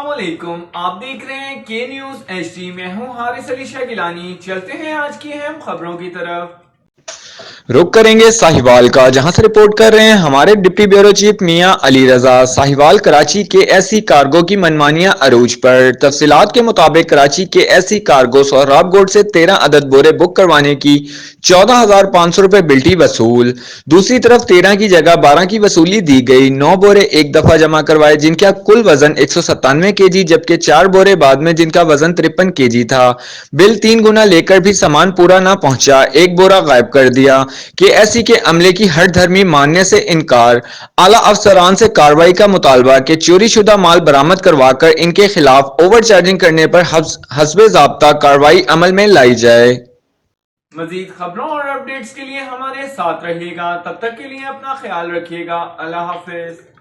السلام علیکم، آپ دیکھ رہے ہیں کے نیوز ایچ ڈی۔ میں ہوں حارث علی شاہ گیلانی۔ چلتے ہیں آج کی اہم خبروں کی طرف۔ رخ کریں گے ساہیوال کا، جہاں سے رپورٹ کر رہے ہیں ہمارے ڈپٹی بیورو چیف میاں علی رضا۔ ساہیوال کراچی کے ایس سی کارگو کی منمانیاں عروج پر۔ تفصیلات کے مطابق کراچی کے S C cargo Sohrab Goth سے 13 عدد بورے بک کروانے کی 14,500 روپے بلٹی وصول۔ دوسری طرف 13 کی جگہ 12 کی وصولی دی گئی۔ 9 بورے ایک دفعہ جمع کروائے جن کا کل وزن 197 کے جی، جبکہ 4 بورے بعد میں جن کا وزن 53 کے جی تھا۔ بل 3 گنا لے کر بھی سامان پورا نہ پہنچا، ایک بورا غائب کر دیا۔ کے ایس سی کے عملے کی ہٹ دھرمی ماننے سے انکار۔ اعلیٰ افسران سے کارروائی کا مطالبہ کہ چوری شدہ مال برآمد کروا کر ان کے خلاف اوور چارجنگ کرنے پر حسب ضابطہ کارروائی عمل میں لائی جائے۔ مزید خبروں اور اپڈیٹس کے لیے ہمارے ساتھ رہیے گا۔ تب تک کے لیے اپنا خیال رکھیے گا۔ اللہ حافظ۔